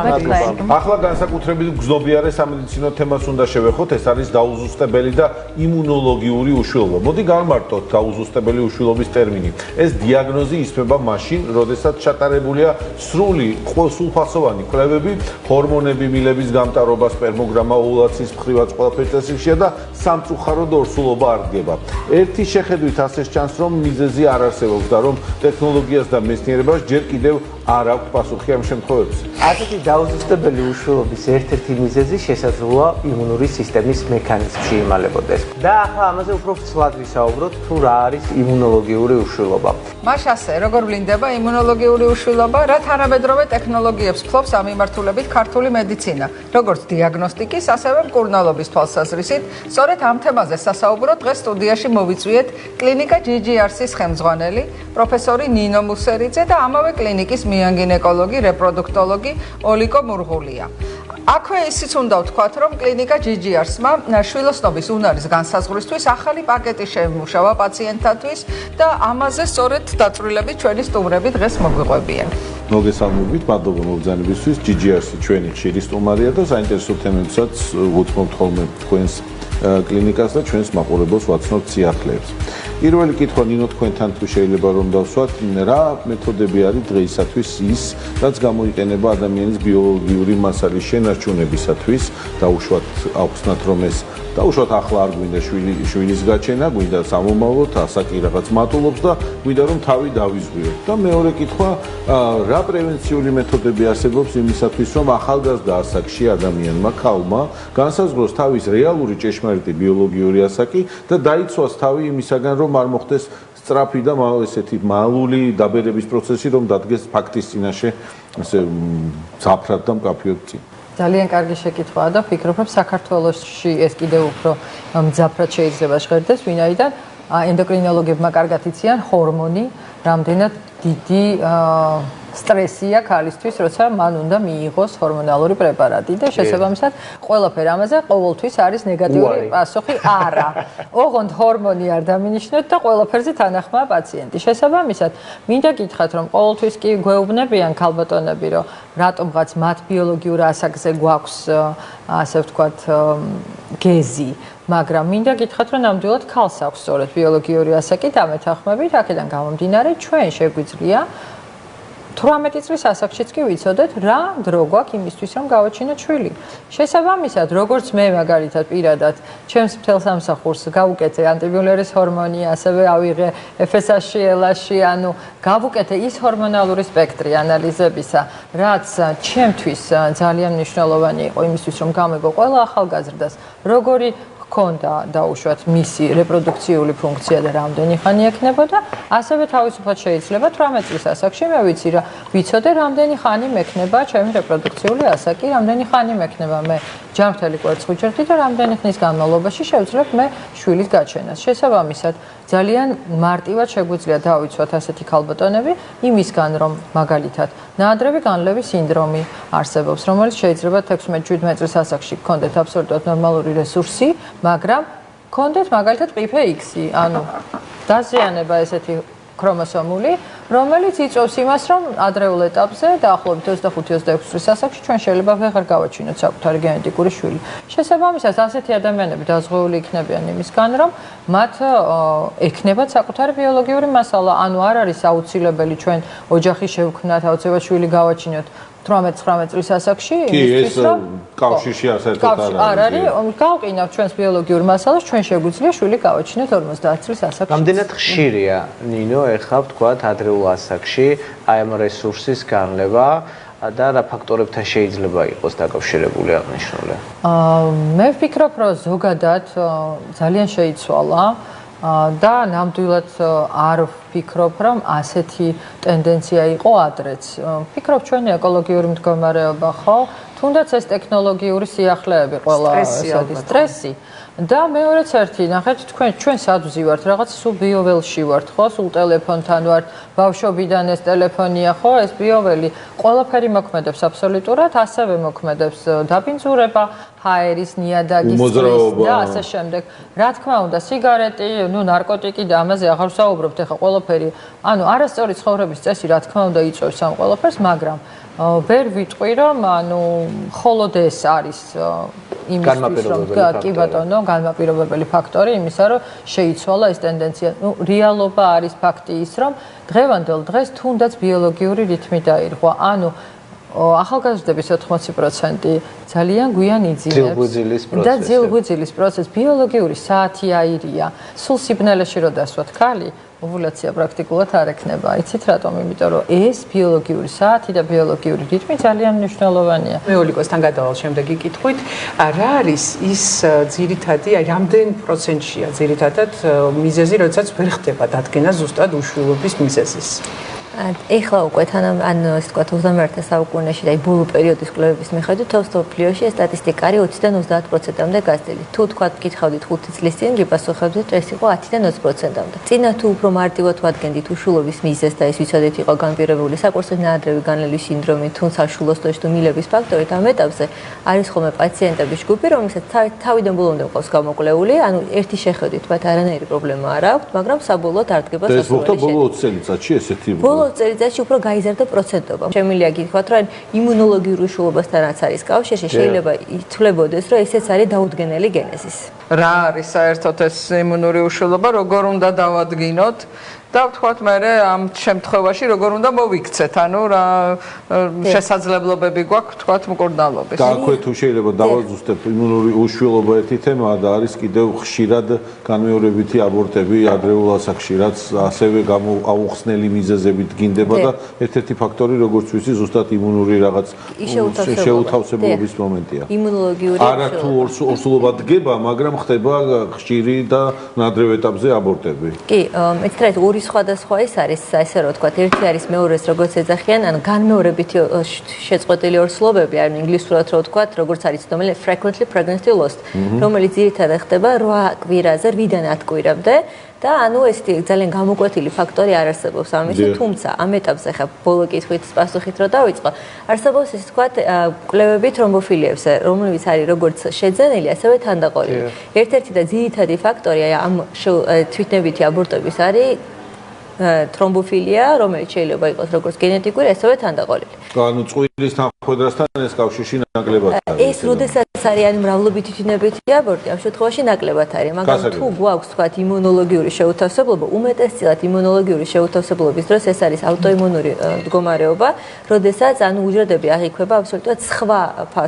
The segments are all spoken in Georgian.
ახლა განსაკუთრებით გზნობიარე სამედიცინო თემას უნდა შევეხოთ, ეს არის დაუზუსტებელი და იმუნოლოგიური უშვილობა. მოდი გავმარტოთ დაუზუსტებელი უშვილობის ტერმინი. ეს დიაგნოზი ისმება მაშინ, როდესაც ჩატარებულია სრულფასოვანი კვლევები, ჰორმონები, მილების გამტარობა, სპერმოგრამა, ოვულაციის მხრივაც ყველაფერი წესრიგშია და სამწუხაროდ ორსულობა არ დგება. ერთი შეხედვით ასე სჩანს, რომ მიზეზი არ არსებობს და რომ ტექნოლოგიას და მეცნიერებას ჯერ კიდევ არ აქვს პასუხი ამ შემთხვევებში. ასეთი დაუზუსტებელი უშვილობის ერთ-ერთი მიზეზი შესაძლოა იმუნური სისტემის მექანიზმში იმალებოდეს. და ახლა ამაზე უფრო ცვლად ვისაუბროთ, თუ რა არის იმუნოლოგიური უშვილობა. მას ასე, როგორ ვლინდება იმუნოლოგიური უშვილობა, რა თანამედროვე ტექნოლოგიებს ფლობს ამ მიმართულებით ქართული მედიცინა, როგორც დიაგნოსტიკის, ასევე მკურნალობის თვალსაზრისით. სწორედ ამ თემაზე სასაუბრო დღეს სტუდიაში მოვიწვიეთ კლინიკა GGRC-ის ხელმძღვანელი, პროფესორი ნინო მუსერიძე და ამავე კლინიკის მიანგინეკოლოგი, რეპროდუქტოლოგი ოლიკო მურღულია. აქვე ისიც უნდა ვთქვათ, რომ კლინიკა GGRC-მა შვილოსნობის უნარის განსაზღვრისთვის ახალი პაკეტი შეიმუშავა პაციენტთათვის და ამაზე სწორედ დაწვრილებით ჩვენი სტუმრები დღეს მოგვიყვებიან. მოგესალმებით, მადლობა მოგზაურობისთვის. GGRC ჩვენი ხშირი სტუმარია და საინტერესო თემებსაც ვუთმობთ ხოლმე თქვენს კლინიკას და ჩვენს მაყურებელს ვაცნობთ სიახლეებს. პირველი კითხვა ნინო თქვენთან თუ შეიძლება რომ დავსვათ, რა მეთოდები არის დღეისათვის ის, რაც გამოიყენება ადამიანის ბიოლოგიური მასალის შენარჩუნებისათვის, დაუშვათ აუხსნათ რომ ეს დაუშვათ ახლა არ გვინდა შვილის გაჩენა, გვინდა სამომავლოდ, ასაკი რაღაც მატულობს და გვინდა რომ თავი დავიზღვიოთ. და მეორე კითხვა, რა პრევენციული მეთოდები არსებობს იმისათვის, რომ ახალგაზრდა ასაკში ადამიანმა ქალმა განსაზღვროს თავის რეალური ჭეშმარიტი ბიოლოგიური ასაკი და დაიცვას თავი იმისაგან, რომ არ მოხდეს სწრაფი და ესეთი მალული დაბერების პროცესი, რომ დადგეს ფაქტის წინაშე ესე ზაფრად და მკაფიოდ წინ. ძალიან კარგი შეკითხვაა და ვფიქრობ, რომ საქართველოში ეს კიდევ უფრო მძაფრად შეიძლება ჟღერდეს, ვინაიდან ენდოკრინოლოგებმა კარგად იციან ჰორმონი, რამდენად დიდი სტრესია ქალისთვის, როცა მან უნდა მიიღოს ჰორმონალური პრეპარატი და შესაბამისად ყველაფერი ამაზე ყოველთვის არის ნეგატიური პასუხი არა. ოღონდ ჰორმონი არ დამინიშნოთ და ყველაფერზე თანახმაა პაციენტი. შესაბამისად, მინდა გითხრათ, რომ ყოველთვის კი გვეუბნებიან ქალბატონები, რომ რატომღაც მათ ბიოლოგიურ ასაკზე გვაქვს, ასე ვთქვათ, გეზი. მაგრამ მინდა გითხრათ, რომ ნამდვილად ქალს აქვს სწორედ ბიოლოგიური ასაკი დამეთანხმებით, აქედან გამომდინარე, ჩვენ შეგვიძლია 18 წლის ასაკშიც კი ვიცოდეთ რა დრო გვაქვს იმისთვის რომ გავაჩინოთ შვილი. შესაბამისად, როგორც მე მაგალითად პირადად ჩემს მთელ სამსახურს გავუკეთე ანტიბიოლერის ჰორმონი, ასევე ავიღე FSH-ში, LH-ში, ანუ გავუკეთე ის ჰორმონალური სპექტრი ანალიზებისა, რაც ჩემთვის ძალიან მნიშვნელოვანი იყო იმისთვის რომ გამეგო ყველა ახალგაზრდას, როგორი ჰქონდა დაუშვათ მისი რეპროდუქციული ფუნქცია და რამდენი ხანი ექნებოდა, ასევე თავისუფლად შეიძლება 18 წლის ასაკში მე ვიცოდე რამდენი ხანი მექნება ჩემი რეპროდუქციული ასაკი, რამდენი ხანი მექნება მე ჯანმრთელი კვერცხუჯრედი და რამდენი ხნის განმავლობაში შევძლებ მე შვილის გაჩენას. შესაბამისად, ძალიან მარტივად შეგვიძლია დავიცვათ ასეთი ქალბატონები იმისგან, რომ მაგალითად ნაადრევი განლევის სინდრომი არსებობს, რომელიც შეიძლება 16-17 წლის ასაკში გქონდეთ აბსოლუტურად ნორმალური რესურსი, მაგრამ გქონდეთ მაგალითად ყიფე-X-ი, ანუ დაზიანება ესეთი ქრომოსომული, რომელიც იწვევს იმას, რომ ადრეულ ეტაპზე, დაახლოებით 25-26 წლის ასაკში ჩვენ შეიძლება ვეღარ გავაჩინოთ საკუთარი გენეტიკური შვილი. შესაბამისად, ასეთი ადამიანები დაზღვეული იქნებიან იმისგან, რომ მათ ექნებათ საკუთარი ბიოლოგიური მასალა, ანუ არ არის აუცილებელი ჩვენ ოჯახი შევქმნათ, აუცილებლად შვილი გავაჩინოთ 18-19 წლის ასაკში, იმისთვის რომ კავშირში საერთოდ არ არის, გავყინავთ ჩვენს ბიოლოგიურ მასალას, ჩვენ შეგვიძლია შვილი გავაჩინოთ 50 წლის ასაკში. რამდენად ხშირია, ნინო, ეხლა ვთქვათ ადრეულ ასაკში აი ამ რესურსის განლევა და რა ფაქტორებთან შეიძლება იყოს დაკავშირებული აღნიშნული? მე ვფიქრობ, რომ ზოგადად ძალიან შეიცვალა და ნამდვილად არ ვფიქრობ, რომ ასეთი ტენდენცია იყო ადრეც. ვფიქრობ, ჩვენი ეკოლოგიური მდგომარეობა ხო, თუნდაც ეს ტექნოლოგიური სიახლეები ყველა სტრესი და მეორეც ერთი, ნახეთ, ჩვენ სად ვზივართ, რაღაც სულ ბიოველში ვართ, ხო, სულ ტელეფონთან ვართ, ბავშვობიდან ეს ტელეფონია, ხო, ეს ბიოველი, ყველაფერი მოქმედებს აბსოლუტურად, ასევე მოქმედებს დაბინძურება, ჰაერის, ნიადაგის და ასე შემდეგ. რა თქმა უნდა, სიგარეტი, ნარკოტიკი და ამაზე აღარ ვსაუბრობთ, ეხლა ყველაფერი, ანუ არასწორი ცხოვრების წესი, რა თქმა უნდა, იწვევს ამ ყველაფერს, მაგრამ ვერ ვიტყვი რომ ანუ მხოლოდ ეს არის იმისთვის რომ კი ბატონო განმაპირობებელი ფაქტორი იმისა რომ შეიცვალა ეს ტენდენცია. რეალობა არის ფაქტი ის რომ დღევანდელ დღეს თუნდაც ბიოლოგიური რითმი დაირღვა. ანუ ახალგაზრდების 80% ძალიან გვიან იძინებს და ძილღვიძილის პროცესი ბიოლოგიური საათი აირია. სულ სიბნელეში რო დასვათ ქალი ოვულაცია პრაქტიკულად არ ექნება. იცით რატომ? იმიტომ რომ ეს ბიოლოგიური საათი და ბიოლოგიური რიტმი ძალიან მნიშვნელოვანია. მე ოლიგოსთან გადავალ შემდეგი კითხვით, რა არის ის ძირითადი, აი რამდენ პროცენტშია ძირითადად მიზეზი, როდესაც ვერ ხდება დადგენა ზუსტად უშვილობის მიზეზის? ეხლა უკვე ანუ ასე ვთქვათ 21 საუკუნეში და ბოლო პერიოდის კვლევების მიხედვით თოვსტოფლიოში ეს სტატისტიკა არის 20-დან 30%-მდე გაზრდილი. თუ თქვათ გითხავდით 5 წლის წინ გიპასუხებდით ეს იყო 10-დან 20%-მდე. წინა თუ უფრო მარტივად ვადგენდით უშვილობის მიზეზს და ეს ვიცოდეთ იყო განპირობებული საკურსის ნაადრევი განლევის სინდრომი, თუმცა შულოსტოში თუ მილების ფაქტორით ამ ეტაპზე არის ხოლმე პაციენტების ჯგუფი, რომელსაც თავიდან ბოლომდე ყავს გამოკვლეული, ანუ ერთი შეხედვით მათ არანაირი პრობლემა არ აქვს, მაგრამ საბოლოოდ არ დგება სასურველი. ეს მოხდა ბოლო 20 წელიწადში ესეთი წელიწადში უფრო გაიზარდა პროცენტობა. შემიძლია გითხრათ, რომ იმუნოლოგიურ უშუალობასთანაც არის კავშირი, შეიძლება ითვლებოდეს, რომ ესეც არის დაუდგენელი გენეზისი. რა არის საერთოდ ეს იმუნური უშუალობა, როგორ უნდა დავადგინოთ? და ვთქვათ მე ამ შემთხვევაში როგორ უნდა მოვიქცეთ, ანუ რა შესაძლებლობები გვაქვს ვთქვათ მკურნალობის. დააქვე თუ შეიძლება დავაზუსტებ იმუნური უშუალობა ერთი თემაა და არის კიდევ ხშირად განმეორებითი აბორტები ადრეულ ასაკში, რაც ასევე აუხსნელი მიზეზებით გინდება და ერთ-ერთი ფაქტორი როგორც ვიცი ზუსტად იმუნური რაღაც შეუთავსებლობის მომენტია. იმუნოლოგიური არა თუ ორსულობა დგება, მაგრამ ხდება ხშირი და ნადრევ ეტაპზე აბორტები. კი, მეცხრეთ ორი სხვადასხვა ის არის, ესე რომ ვთქვათ, ერთი არის მეორეს როგორც ეძახიან, ან განმეორებითი შეწყვეტილი ორსულობები, ანუ ინგლისურად რო ვთქვათ, როგორც არის ცნობილი frequently pregnancy loss, რომელიც ძირითადად ხდება 8 კვირაზე, 8-დან 10 კვირამდე. და ანუ ეს ძალიან გამოკვეთილი ფაქტორი არ არსებობს ამისი, თუმცა ამ ეტაპზე ხა ბოლო კითხვით პასუხით რო დავიწყო, არსებობს ისე ვთქვათ კვლევები თრომბოფილიებზე, რომლებიც არის როგორც შეძენილი, ასევე თანდაყოლილი. ერთ-ერთი და ძირითადი ფაქტორი ამ თვითნებითი აბორტების არის თრომბოფილია, რომელიც შეიძლება იყოს როგორც გენეტიკური, ასევე თანდაყოლილი. ანუ წვილის თანხმედრასთან ეს კავშირში ნაკლებად არის. ეს როდესაც არის ანუ მრავლობითი თვითნებითი აბორტი, ამ შემთხვევაში ნაკლებად არის, მაგრამ თუ გვაქვს თქვათ იმუნოლოგიური შეუთავსებლობა, უმეტესწილად იმუნოლოგიური შეუთავსებლობის დროს ეს არის ავტოიმუნური მდგომარეობა, როდესაც ანუ უჯრედები აღიქვება აბსოლუტურად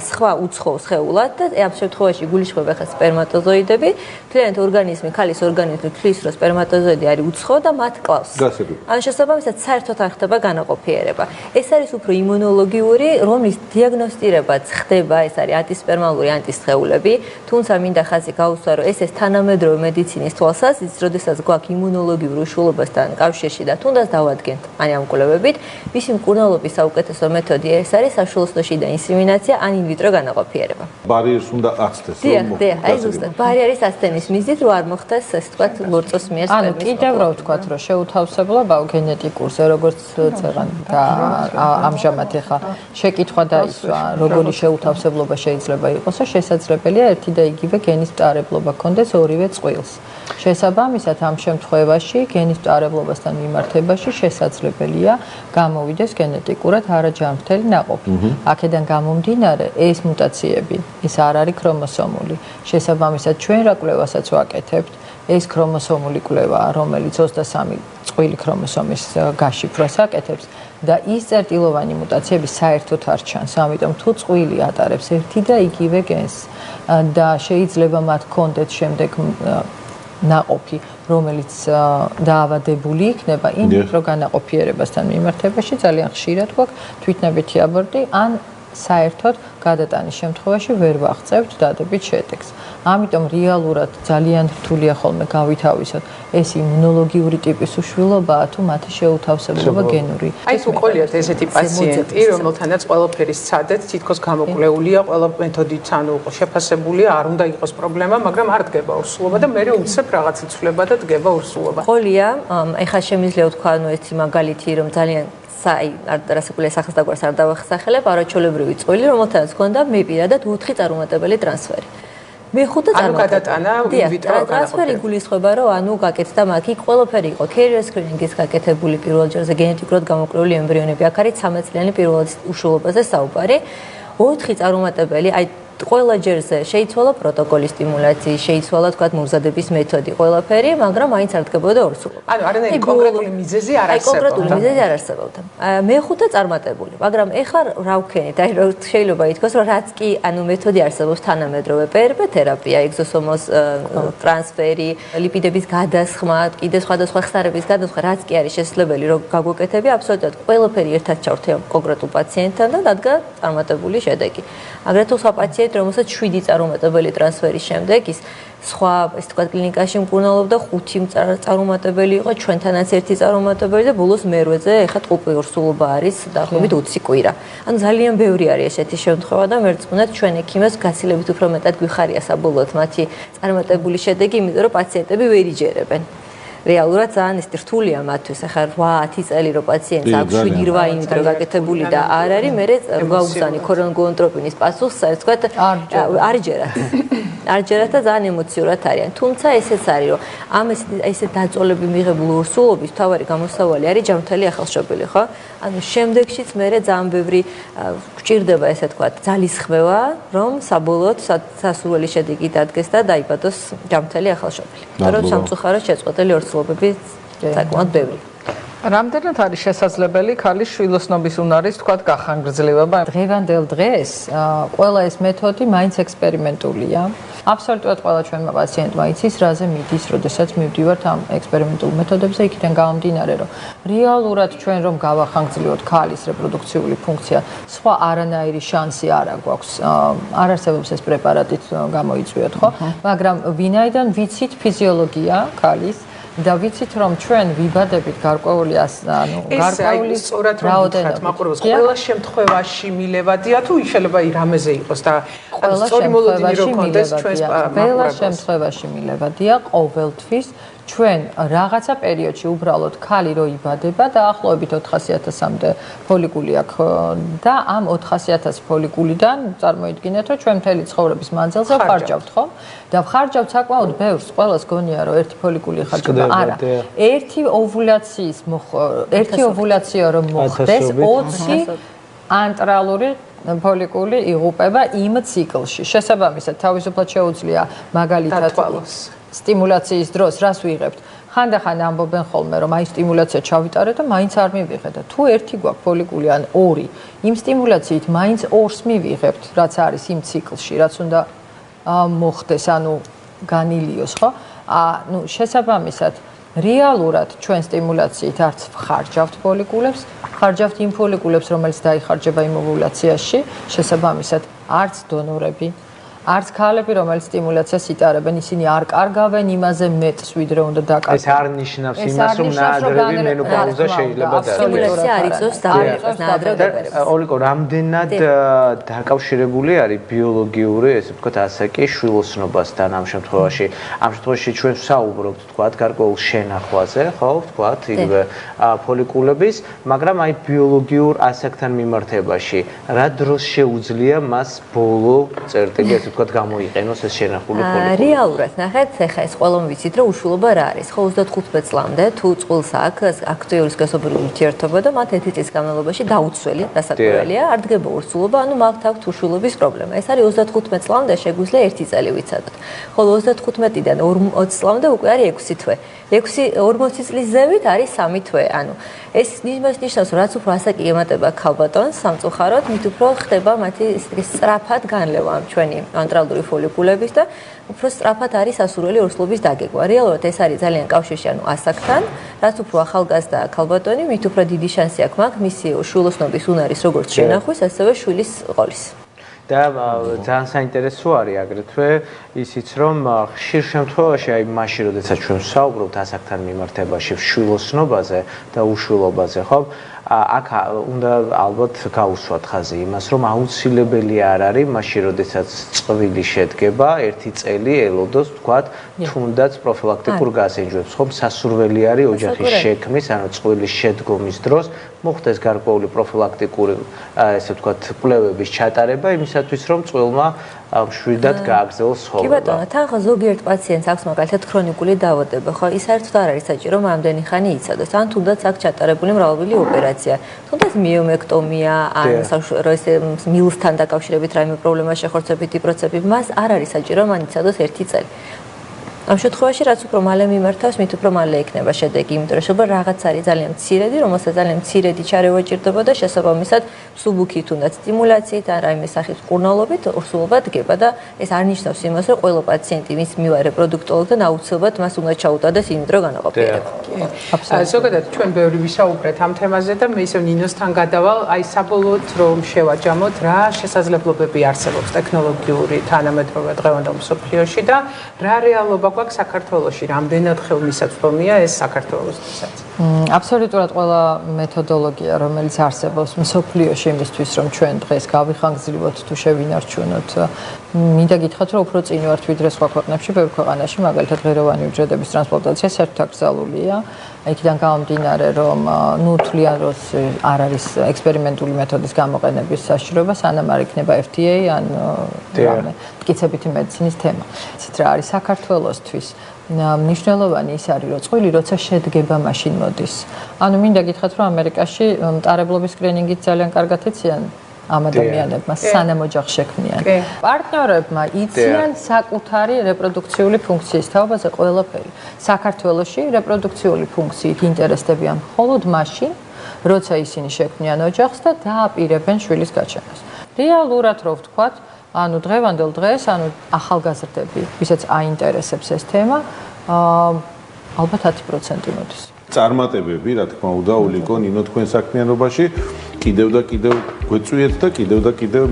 სხვა უცხო სხეულად და ამ შემთხვევაში გულისხმობა ხა სპერმატოზოიდები, მთლიანად ორგანიზმი, ქალის ორგანიზმი თვლის, რომ სპერმატოზოიდი არის უცხო და მათ კლავს. ან შესაბამისად საერთოდ არ ხდება განაყოფიერება. ეს არის უფრო იმუნოლოგიური, რომლის დიაგნოსტირებაც ხდება, ეს არის ანტისპერმალური ანტისხეულები, თუმცა მინდა ხაზი გაუსვა, რომ ეს თანამედროვე მედიცინის თვალსაზრისით, როდესაც გვაქვს იმუნოლოგიური უშუალობასთან კავშირში და თუნდაც დავადგენთ ამ კვლევებით, მისი მკურნალობის საუკეთესო მეთოდი ეს არის საშუალოსნოში და ინსემინაცია ან ინვიტრო განაყოფიერება. ბარიერს უნდა აცდეს, რომ მოხდეს. აი ზუსტად, ბარიერის აცდენის მიზნით რო არ მოხდეს, ასე ვთქვათ, მორწოს მიერ სპერმის. ანუ კიდევ რო ვთქვათ, რომ შეუთავსებლობა გენეტიკურზე, როგორც წეღან და ამჟამად ეხა შეკითხვა დაისვა, როგორი შეუთავსებლობა შეიძლება იყოს, შესაძლებელია ერთი და იგივე გენის მტარებლობა კონდეს ორივე წყვილს. შესაბამისად, ამ შემთხვევაში გენის მტარებლობასთან მიმართებაში შესაძლებელია გამოვიდეს გენეტიკურად არაჯანმრთელი ნაყოფი. აქედან გამომდინარე, ეს მუტაციები, ეს არ არის ქრომოსომული. შესაბამისად, ჩვენ რა კვლევასაც ვაკეთებთ, ეს ქრომოსომული კვლევაა, რომელიც 23 წყვილი ქრომოსომის გაშიფრვას აკეთებს და ის წერტილოვანი მუტაციები საერთოდ არ ჩანს. ამიტომ თუ წყვილი ატარებს ერთი და იგივე გენს და შეიძლება მათ კონდეთ შემდეგ ნაყოფი, რომელიც დაავადებული იქნება ინვიტრო განაყოფიერებასთან მიმართებაში, ძალიან ხშირად გვაქვს თვითნებითი აბორტი ან საერთოდ გადატანის შემთხვევაში ვერ ვაღწევთ დადებით შედეგს. ამიტომ რეალურად ძალიან რთულია ხოლმე გავითავისოთ ეს იმუნოლოგიური ტიპის უშვილობაა თუ მათი შეუთავსებლობა გენური. აი თუ ყოლიათ ესეთი პაციენტი, რომელთანაც ყველაფერი სცადეთ, თითქოს გამოკვლეულია, ყველა მეთოდით ანუ შეფასებულია, არ უნდა იყოს პრობლემა, მაგრამ არ დგება ორსულობა და მე უცებ რაღაც იცვლება და დგება ორსულობა. ყოლია, ეხლა შემიძლია ვთქვა, ანუ ეს მაგალითი, რომ ძალიან აი რასაკვირველია სახელს დაგვარს არ დავახსახელებ, არაჩვეულებრივი წყვილი, რომელთანაც ჰქონდა მე პირადად 4 წარუმატებელი ტრანსფერი. მეხუთე გადატანა ინვიტრო ტრანსფერი გულისხმობა რომ ანუ გაკეთდა მაგ იქ ყველაფერი იყო carrier screening-ის გაკეთებული პირველ ჯერზე გენეტიკურად გამოკვლეული ემბრიონები აქ არის 13 წლიანი პირველ უშუალობაზე საუბარი 4 წარუმატებელი აი ყველა ჯერზე შეიცვალა პროტოკოლის სტიმულაციის, შეიცვალა თქვა მომზადების მეთოდი, ყველაფერი, მაგრამ მაინც არ დგებოდა ორსულობა. ანუ არანაირი კონკრეტული მიზეზი არ არსებობდა. კონკრეტული მიზეზი არ არსებობდა. მეხუთე წარმატებული, მაგრამ ეხლა რა ვქენით? აი შეიძლება ითქვას, რომ რაც კი ანუ მეთოდი არსებობს თანამედროვე PRP თერაპია, ეგზოსომოს ტრანსფერი, ლიპიდების გადასხმა, კიდე სხვადასხვა ხსნარების გადასხმა, რაც კი არის შესაძლებელი, რომ გაგვეკეთები, აბსოლუტურად ყველაფერი ერთად ჩავთე კონკრეტულ პაციენტთან და დადგა წარმატებული შედეგი. აგრეთვე სხვა პაციენტი რომელსაც 7 წარუმატებელი ტრანსფერის შემდეგ ის სხვა ეს თქვა კლინიკაში მკურნალობდა 5 წარუმატებელი იყო ჩვენთანაც ერთი წარუმატებელი და ბოლოს მერვეზე ეხლა ტყუპი ორსულობა არის დაახლოებით 20 კვირა. ანუ ძალიან ბევრი არის ესეთი შემთხვევა და მერწმუნეთ ჩვენ ექიმებს გაცილებით უფრო მეტად გვიხარია საბოლოოდ მათი წარმატებული შედეგი, იმიტომ რომ პაციენტები ვერ იჯერებენ. რეალურად ძალიან ის რთულია მათთვის. ახლა 8-10 წელი რო პაციენტს აქვს 7-8 ინვიტრო გაკეთებული და არ არის, მე გაუგზანი ქორონგოენტროპინის პასუხს, ასე ვთქვათ, არ ჯერათ. არ ჯერათ და ძალიან ემოციურად არიან. თუმცა ესეც არის, რომ ამ ესე დაწოლები მიღებული ორსულობის თავარი გამოსავალი არის ჯანმრთელი ახალშობილი, ხო? ანუ შემდეგშიც მე ძალიან ბევრი გვჭირდება ესე ვთქვათ, ძალისხმევა, რომ საბოლოოდ სასურველი შედეგი დადგეს და დაიბადოს ჯანმრთელი ახალშობილი. რომ სამწუხაროდ შეწყვეტილი ორსულობები საკმაოდ ბევრი. რამდენად არის შესაძლებელი ქალის შვილოსნობის უნარის თქვათ გახანგრძლივება? დღევანდელ დღეს ყველა ეს მეთოდი მაინც ექსპერიმენტულია. აბსოლუტურად ყველა ჩვენმა პაციენტმა იცის, რაზე მიდის, როდესაც მივდივართ ამ ექსპერიმენტულ მეთოდებზე, იქიდან გამომდინარე, რომ რეალურად ჩვენ რომ გავახანგრძლივოთ ქალის რეპროდუქციული ფუნქცია, სხვა არანაირი შანსი არ აქვს. არ არსებობს ეს პრეპარატით გამოიწვიოთ, ხო? მაგრამ ვინაიდან ვიცით ფიზიოლოგია ქალის და ვიცით რომ ჩვენ ვიბადებით გარკვეული ანუ გარკვეული რაოდენობით მაყურებელს ყველა შემთხვევაში მილევადია თუ შეიძლება რამეზე იყოს და სწორი მოლოდინი რო კონდეს ჩვენს ყველა შემთხვევაში მილევადია ყოველთვის ჩვენ რაღაცა პერიოდში უბრალოდ ქალი რო იბადება დაახლოებით 400.000-მდე ფოლიკული აქვს და ამ 400.000 ფოლიკულიდან წარმოიდგინეთ რომ ჩვენ მთელი ცხოვრების მანძილზე ვხარჯავთ ხო და ვხარჯავთ საკმაოდ ბევრს ყველას გონია რომ ერთი ფოლიკული ხარჯავდა არა ერთი ოვულაცია რომ მოხდეს 20 ანტრალური ფოლიკული იღუპება იმ ციკლში შესაბამისად თავისუფლად შეუძლია მაგალითად სტიმულაციის დროს რას ვიღებთ? ხანდახან ამბობენ ხოლმე რომ აი სტიმულაცია ჩავიტარეთ და მაინც არ მივიღეთ და თუ ერთი გვაქვს ფოლიკული ან ორი, იმ სტიმულაციით მაინც ორს მივიღებთ, რაც არის იმ ციკლში, რაც უნდა მოხდეს, ანუ განილიოს, ხო? ნუ შესაბამისად რეალურად ჩვენ სტიმულაციით არც ვხარჯავთ ფოლიკულებს, ხარჯავთ იმ ფოლიკულებს, რომელიც დაიხარჯება იმ ოვულაციაში, შესაბამისად არც დონორები არც ქალები, რომელიც სტიმულაციას იტარებენ, ისინი არ კარგავენ იმაზე მეტს, ვიდრე უნდა დაკარგონ. ეს არ ნიშნავს იმას, რომ ნაადრევი მენოპაუზა შეიძლება დაწყოს. სტიმულაცია არ იწვევს დაავადებას ნაადრევს. ოლიკო, რამდენად დაკავშირებული არის ბიოლოგიური, ესე ვთქვათ, ასე კი შვილოსნობასთან ამ შემთხვევაში. ამ შემთხვევაში ჩვენ ვსაუბრობთ, ვთქვათ, გარკვეულ შენახვაზე, ხო, ვთქვათ, იგივე ფოლიკულების, მაგრამ აი ბიოლოგიურ ასაკთან მიმართებაში, რა დროს შეუძლია მას ბოლო წერტილი ვთქვათ გამოიყენოს ეს შენახული ფოლიკული. რეალურად ნახეთ, ეხლა ეს ყველამ ვიცით, რომ უშვილობა რა არის. ხო 35 წლამდე თუ წყვილს აქვს აქტიური სქესობრივი ურთიერთობა და მათ 1 წლის განმავლობაში დაუცველი, დასაკვირველია, არ დგება ურსულობა, ანუ მათ აქვს უშვილობის პრობლემა. ეს არის 35 წლამდე შეგვიძლია 1 წელი ვიცადოთ. ხოლო 35-დან 40 წლამდე უკვე არის 6 თვე. 40 წლის ზევით არის 3 თვე. ანუ ეს ნიშნავს, რომ რაც უფრო ასაკი ემატება ქალბატონს, სამწუხაროდ, მით უფრო ხდება მათი სწრაფად განლევა ჩვენი ანტრალური ფოლიკულების და უფრო სწრაფად არის სასურველი ორსულობის დაგეგმა. რეალურად ეს არის ძალიან კავშირში, ანუ ასაკთან, რაც უფრო ახალგაზრდა ქალბატონი, მით უფრო დიდი შანსი აქვს მაგ მისი შვილოსნობის უნარის როგორც შენახვის, ასევე შვილის ყოლის. და ძალიან საინტერესო არის აგრეთვე ისიც რომ ხშირ შემთხვევაში აი მაშინ როდესაც ჩვენ ვსაუბრობთ ასაკთან მიმართებაში შვილოსნობაზე და უშვილობაზე ხო აქ უნდა ალბათ გაუსვათ ხაზი იმას რომ აუცილებელი არ არის მაშინ როდესაც წყვილი შედგება 1 წელი ელოდოს ვთქვათ თუნდაც პროფილაქტიკურ გასინჯვებს ხო სასურველი არის ოჯახის შექმნის ანუ წვილის შედგომის დროს მოხდეს გარკვეული პროფილაქტიკური ესე ვთქვათ კვლევების ჩატარება იმისათვის რომ წვილმა მშვიდად გააგრძელოს კი ცხოვრება. ბატონო, თან ხო ზოგიერთ პაციენტს აქვს მაგალითად ქრონიკული დაავადება, ხო, ის საერთოდ არ არის საჭირო რომ ამდენი ხანი იცადოს. ან თუნდაც აქვს ჩატარებული მრავალბილი ოპერაცია, თუნდაც მიომექტომია, ან მილსთან დაკავშირებით რაიმე პრობლემა შეხორცებითი პროცესები, მას არ არის საჭირო მან იცადოს 1 წელი. ამ შემთხვევაში რაც უფრო მალე მიმართავს, მით უფრო მალე იქნება შედეგი, იმიტომ რომ შეიძლება რაღაც არის ძალიან მცირედი, რომელსაც ძალიან მცირედი ჩარევა ჭირდება და შესაბამისად მსუბუქი თუნდაც სტიმულაციით ან რაიმე სახის მკურნალობით ურსულობა დგება და ეს არ ნიშნავს იმას, რომ ყველა პაციენტი მის მივა რეპროდუქტოლოგთან აუცილებლად მას უნდა ჩაუტარდეს იმ დრო განაყოფიერება. ზოგადად ჩვენ ბევრი ვისაუბრეთ ამ თემაზე და მე ისევ ნინოსთან გადავალ, აი საბოლოოდ რომ შევაჯამოთ, რა შესაძლებლობები არსებობს ტექნოლოგიური თანამედროვე დღევანდელ მსოფლიოში და რა რეალობა გვაქვს საქართველოში, რამდენად ხელმისაწვდომია ეს საქართველოსთვისაც. აბსოლუტურად ყველა მეთოდოლოგია, რომელიც არსებობს მსოფლიოში იმისთვის, რომ ჩვენ დღეს გავიხანგრძლივოთ თუ შევინარჩუნოთ, მინდა გითხრათ, რომ უფრო წინ ვართ ვიდრე სხვა ქვეყნებში, ბევრ ქვეყანაში, მაგალითად ღეროვანი უჯრედების ტრანსპლანტაცია საერთაშორისოა. იქიდან გამომდინარე, რომ თვლიან, რომ არ არის ექსპერიმენტული მეთოდის გამოყენების საშიშროება, სანამ არ იქნება FDA ან მტკიცებითი მედიცინის თემა. ისეთ რა არის საქართველოსთვის მნიშვნელოვანი ის არის, რომ წყვილი როცა შედგება, მაშინ მოდის. ანუ მინდა გითხრათ, რომ ამერიკაში მტარებლობის სკრინინგით ძალიან კარგად იციან ამ ადამიანებმა სანამ ოჯახს შექმნიან. პარტნიორებმა იციან საკუთარი რეპროდუქციული ფუნქციის თაობაზე ყველაფერი. საქართველოში რეპროდუქციული ფუნქციით ინტერესდებიან მხოლოდ მაშინ, როცა ისინი შექმნიან ოჯახს და დააპირებენ შვილის გაჩენას. რეალურად რო ვთქვათ, ანუ დღევანდელ დღეს, ანუ ახალგაზრდები, ვისაც აინტერესებს ეს თემა, ალბათ 10% მოდის. წარმატებები, რა თქმა უნდა, ოლიკო, ნინო თქვენ საქმიანობაში კიდევ და კიდევ გვეწვიეთ და კიდევ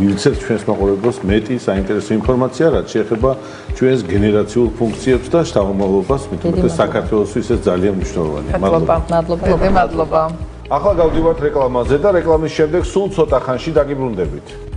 მივცეთ ჩვენს მაყურებელს მეტი საინტერესო ინფორმაცია, რაც შეეხება ჩვენს გენერაციულ ფუნქციებს და შთამომავლობას, მithumetes საქართველოსთვის ეს ძალიან მნიშვნელოვანია. მადლობა. ახლა გავდივართ რეკლამაზე და რეკლამის შემდეგ სულ ცოტა ხანში დაგიბრუნდებით.